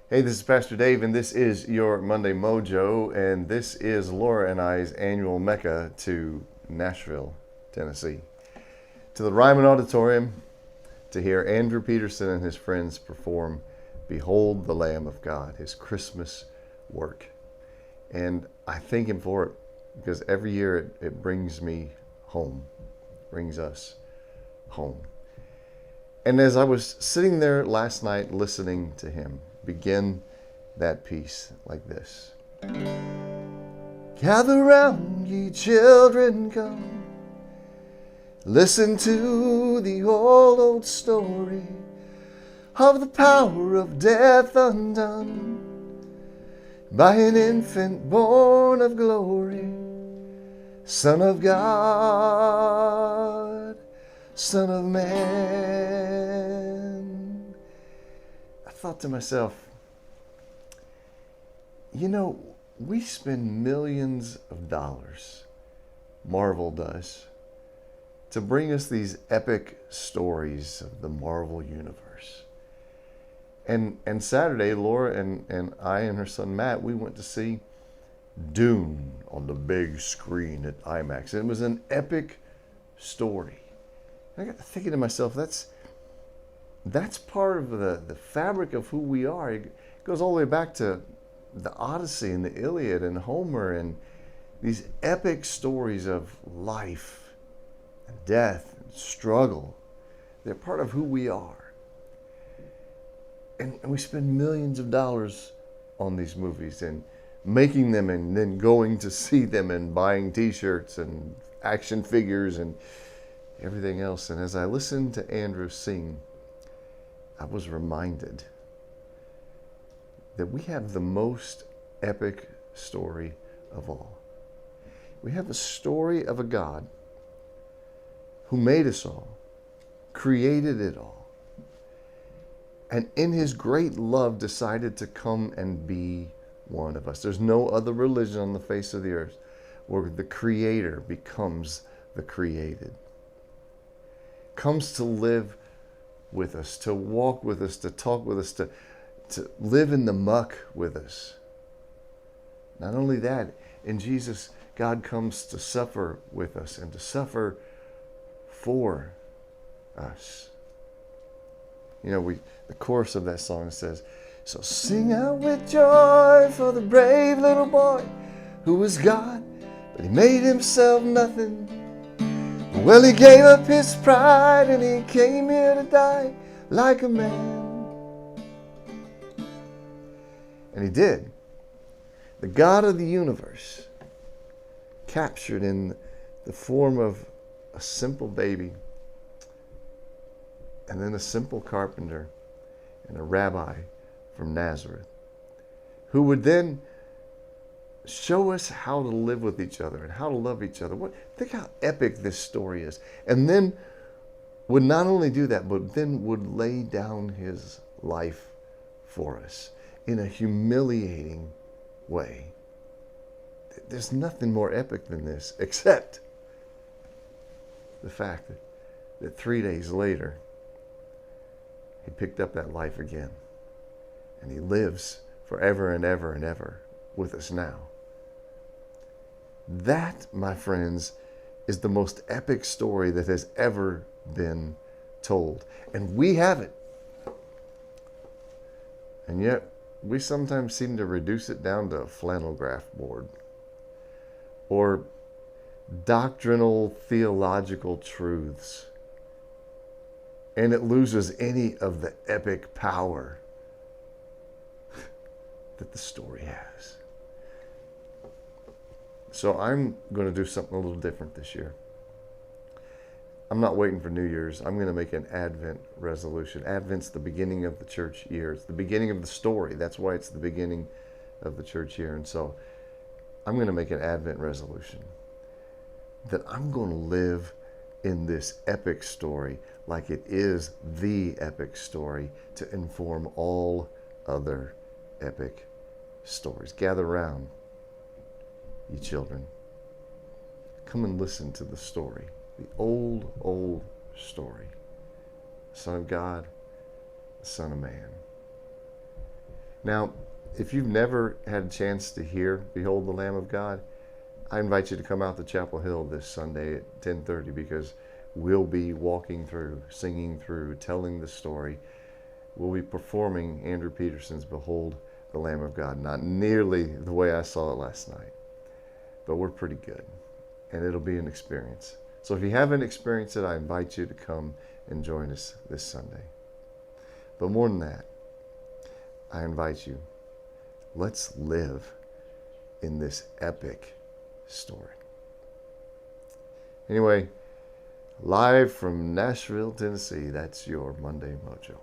Hey, this is Pastor Dave, and this is your Monday Mojo, and this is Laura and I's annual Mecca to Nashville, Tennessee, to the Ryman Auditorium to hear Andrew Peterson and his friends perform Behold the Lamb of God, his Christmas work. And I thank him for it because every year it brings me home, brings us home. And as I was sitting there last night listening to him begin that piece like this: Gather round, ye children, come. Listen to the old story of the power of death undone by an infant born of glory, Son of God, Son of Man. I thought to myself, we spend millions of dollars, Marvel does, to bring us these epic stories of the Marvel universe. And Saturday, Laura and I and her son Matt, we went to see Dune on the big screen at IMAX. And it was an epic story. I got thinking to myself, that's part of the fabric of who we are. It goes all the way back to the Odyssey and the Iliad and Homer and these epic stories of life and death and struggle. They're part of who we are. And we spend millions of dollars on these movies and making them and then going to see them and buying t-shirts and action figures and everything else. And as I listened to Andrew sing, I was reminded that we have the most epic story of all. We have a story of a God who made us all, created it all, and in his great love decided to come and be one of us. There's no other religion on the face of the earth where the Creator becomes the created. Comes to live with us, to walk with us, to talk with us, to live in the muck with us. Not only that, in Jesus, God comes to suffer with us and to suffer for us. The chorus of that song says, so sing out with joy for the brave little boy who was God, but he made himself nothing. Well, he gave up his pride and he came here to die like a man. And he did. The God of the universe, captured in the form of a simple baby, and then a simple carpenter and a rabbi from Nazareth, who would then show us how to live with each other and how to love each other. Think how epic this story is. And then would not only do that, but then would lay down his life for us in a humiliating way. There's nothing more epic than this, except the fact that 3 days later, he picked up that life again. And he lives forever and ever and ever with us now. That, my friends, is the most epic story that has ever been told. And we have it. And yet, we sometimes seem to reduce it down to a flannel graph board or doctrinal theological truths. And it loses any of the epic power that the story has. So I'm going to do something a little different this year. I'm not waiting for New Year's. I'm going to make an Advent resolution. Advent's the beginning of the church year. It's the beginning of the story. That's why it's the beginning of the church year. And so I'm going to make an Advent resolution that I'm going to live in this epic story like it is the epic story to inform all other epic stories. Gather round, ye children. Come and listen to the story, the old story. Son of God, the Son of Man. Now, if you've never had a chance to hear Behold the Lamb of God, I invite you to come out to Chapel Hill this Sunday at 10:30, because we'll be walking through, singing through, telling the story. We'll be performing Andrew Peterson's Behold the Lamb of God. Not nearly the way I saw it last night, but we're pretty good, and it'll be an experience. So if you haven't experienced it, I invite you to come and join us this Sunday. But more than that, I invite you, let's live in this epic story. Anyway, live from Nashville, Tennessee, that's your Monday Mojo.